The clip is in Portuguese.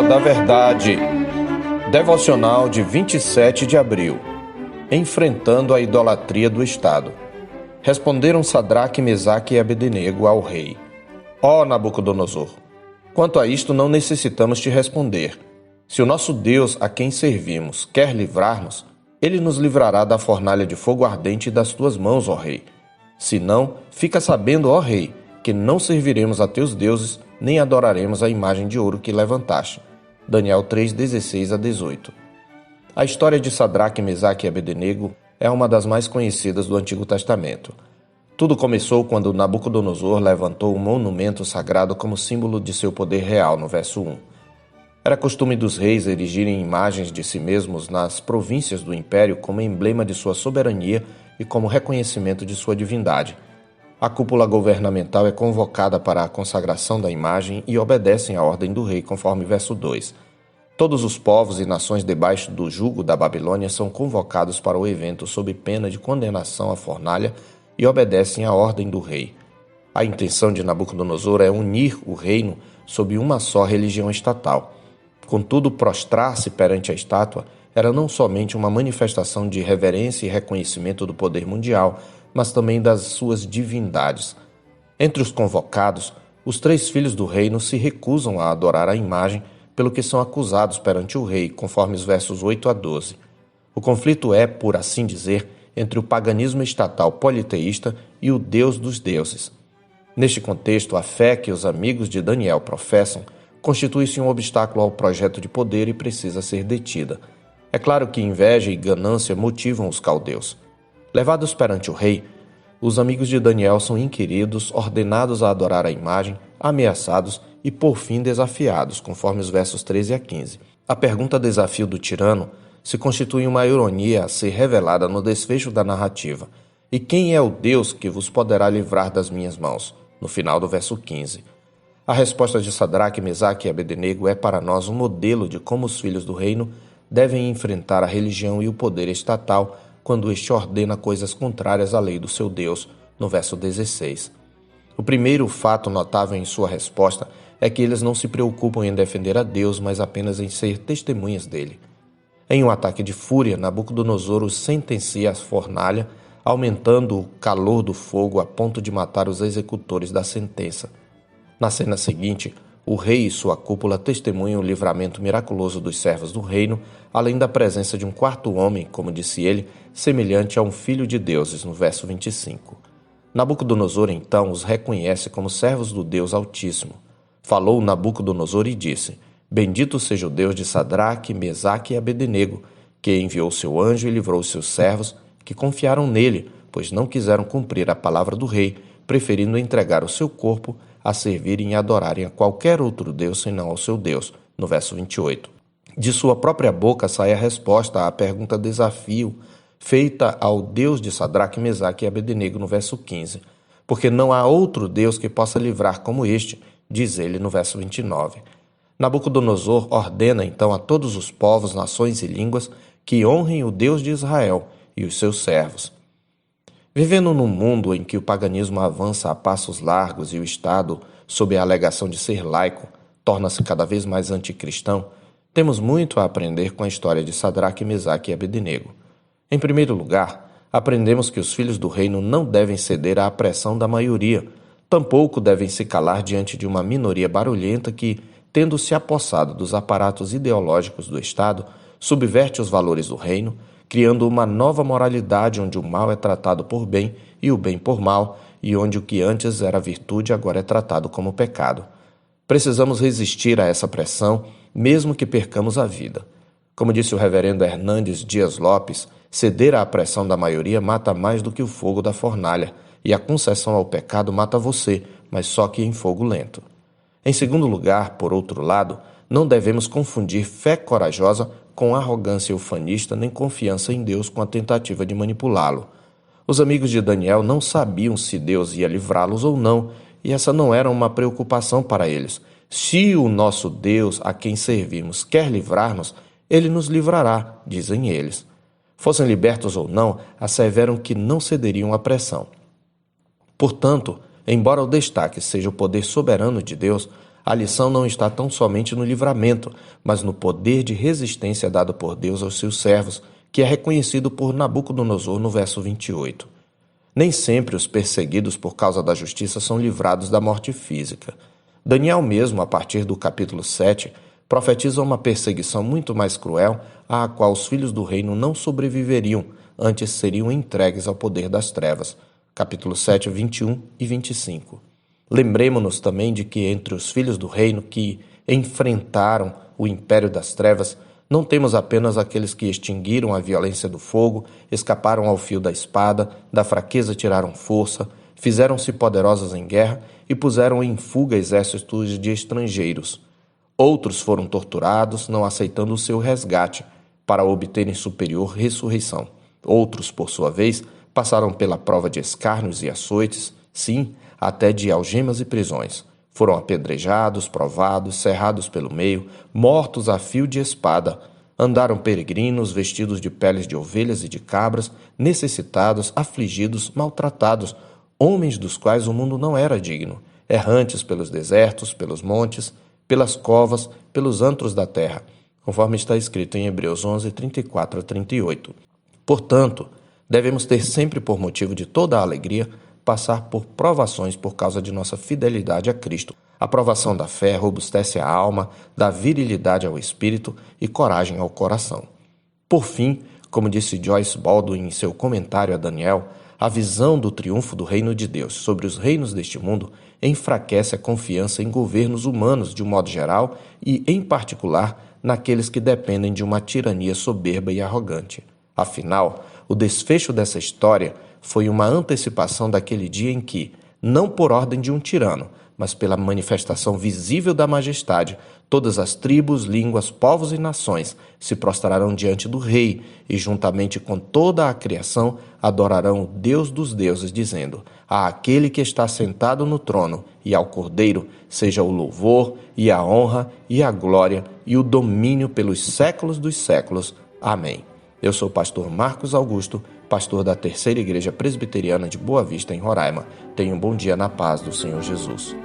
Hora da Verdade. Devocional de 27 de abril. Enfrentando a idolatria do Estado. Responderam Sadraque, Mesaque e Abdenego ao rei: Ó Nabucodonosor, quanto a isto não necessitamos te responder. Se o nosso Deus, a quem servimos, quer livrar-nos, ele nos livrará da fornalha de fogo ardente das tuas mãos, ó rei. Se não, fica sabendo, ó rei, que não serviremos a teus deuses, nem adoraremos a imagem de ouro que levantaste. Daniel 3, 16 a 18. A história de Sadraque, Mesaque e Abdenego é uma das mais conhecidas do Antigo Testamento. Tudo começou quando Nabucodonosor levantou um monumento sagrado como símbolo de seu poder real, no verso 1. Era costume dos reis erigirem imagens de si mesmos nas províncias do império como emblema de sua soberania e como reconhecimento de sua divindade. A cúpula governamental é convocada para a consagração da imagem e obedecem à ordem do rei, conforme verso 2. Todos os povos e nações debaixo do jugo da Babilônia são convocados para o evento sob pena de condenação à fornalha e obedecem à ordem do rei. A intenção de Nabucodonosor é unir o reino sob uma só religião estatal. Contudo, prostrar-se perante a estátua era não somente uma manifestação de reverência e reconhecimento do poder mundial, mas também das suas divindades. Entre os convocados, os 3 filhos do reino se recusam a adorar a imagem, pelo que são acusados perante o rei, conforme os versos 8 a 12. O conflito é, por assim dizer, entre o paganismo estatal politeísta e o Deus dos deuses. Neste contexto, a fé que os amigos de Daniel professam constitui-se um obstáculo ao projeto de poder e precisa ser detida. É claro que inveja e ganância motivam os caldeus. Levados perante o rei, os amigos de Daniel são inquiridos, ordenados a adorar a imagem, ameaçados e, por fim, desafiados, conforme os versos 13 a 15. A pergunta-desafio do tirano se constitui uma ironia a ser revelada no desfecho da narrativa. E quem é o Deus que vos poderá livrar das minhas mãos? No final do verso 15. A resposta de Sadraque, Mesaque e Abdenego é para nós um modelo de como os filhos do reino devem enfrentar a religião e o poder estatal quando este ordena coisas contrárias à lei do seu Deus, no verso 16. O primeiro fato notável em sua resposta é que eles não se preocupam em defender a Deus, mas apenas em ser testemunhas dele. Em um ataque de fúria, Nabucodonosor os sentencia à fornalha, aumentando o calor do fogo a ponto de matar os executores da sentença. Na cena seguinte, o rei e sua cúpula testemunham o livramento miraculoso dos servos do reino, além da presença de um quarto homem, como disse ele, semelhante a um filho de deuses, no verso 25. Nabucodonosor então os reconhece como servos do Deus Altíssimo. Falou Nabucodonosor e disse: Bendito seja o Deus de Sadraque, Mesaque e Abdenego, que enviou seu anjo e livrou seus servos, que confiaram nele, pois não quiseram cumprir a palavra do rei, preferindo entregar o seu corpo a servirem e adorarem a qualquer outro Deus senão ao seu Deus, no verso 28. De sua própria boca sai a resposta à pergunta desafio feita ao Deus de Sadraque, Mesaque e Abdenego, no verso 15. Porque não há outro Deus que possa livrar como este, diz ele no verso 29. Nabucodonosor ordena então a todos os povos, nações e línguas que honrem o Deus de Israel e os seus servos. Vivendo num mundo em que o paganismo avança a passos largos e o Estado, sob a alegação de ser laico, torna-se cada vez mais anticristão, temos muito a aprender com a história de Sadraque, Mesaque e Abdenego. Em primeiro lugar, aprendemos que os filhos do reino não devem ceder à pressão da maioria, tampouco devem se calar diante de uma minoria barulhenta que, tendo se apossado dos aparatos ideológicos do Estado, subverte os valores do reino, criando uma nova moralidade onde o mal é tratado por bem e o bem por mal, e onde o que antes era virtude agora é tratado como pecado. Precisamos resistir a essa pressão, mesmo que percamos a vida. Como disse o reverendo Hernandes Dias Lopes, ceder à pressão da maioria mata mais do que o fogo da fornalha, e a concessão ao pecado mata você, mas só que em fogo lento. Em segundo lugar, por outro lado, não devemos confundir fé corajosa com arrogância ufanista nem confiança em Deus com a tentativa de manipulá-lo. Os amigos de Daniel não sabiam se Deus ia livrá-los ou não, e essa não era uma preocupação para eles. Se o nosso Deus, a quem servimos, quer livrar-nos, ele nos livrará, dizem eles. Fossem libertos ou não, asseveram que não cederiam à pressão. Portanto, embora o destaque seja o poder soberano de Deus, A lição não está tão somente no livramento, mas no poder de resistência dado por Deus aos seus servos, que é reconhecido por Nabucodonosor no verso 28. Nem sempre os perseguidos por causa da justiça são livrados da morte física. Daniel mesmo, a partir do capítulo 7, profetiza uma perseguição muito mais cruel, à qual os filhos do reino não sobreviveriam, antes seriam entregues ao poder das trevas. Capítulo 7, 21 e 25. Lembremo-nos também de que entre os filhos do reino que enfrentaram o império das trevas, não temos apenas aqueles que extinguiram a violência do fogo, escaparam ao fio da espada, da fraqueza tiraram força, fizeram-se poderosos em guerra e puseram em fuga exércitos de estrangeiros. Outros foram torturados, não aceitando o seu resgate, para obterem superior ressurreição. Outros, por sua vez, passaram pela prova de escárnios e açoites, sim, até de algemas e prisões. Foram apedrejados, provados, cerrados pelo meio, mortos a fio de espada. Andaram peregrinos, vestidos de peles de ovelhas e de cabras, necessitados, afligidos, maltratados, homens dos quais o mundo não era digno, errantes pelos desertos, pelos montes, pelas covas, pelos antros da terra, conforme está escrito em Hebreus 11, 34 a 38. Portanto, devemos ter sempre por motivo de toda a alegria passar por provações por causa de nossa fidelidade a Cristo. A provação da fé robustece a alma, dá virilidade ao espírito e coragem ao coração. Por fim, como disse Joyce Baldwin em seu comentário a Daniel, a visão do triunfo do reino de Deus sobre os reinos deste mundo enfraquece a confiança em governos humanos de um modo geral e, em particular, naqueles que dependem de uma tirania soberba e arrogante. Afinal, o desfecho dessa história foi uma antecipação daquele dia em que, não por ordem de um tirano, mas pela manifestação visível da majestade, todas as tribos, línguas, povos e nações se prostrarão diante do Rei e, juntamente com toda a criação, adorarão o Deus dos deuses, dizendo: a aquele que está sentado no trono e ao Cordeiro seja o louvor e a honra e a glória e o domínio pelos séculos dos séculos. Amém. Eu sou o pastor Marcos Augusto, pastor da Terceira Igreja Presbiteriana de Boa Vista, em Roraima. Tenha um bom dia na paz do Senhor Jesus.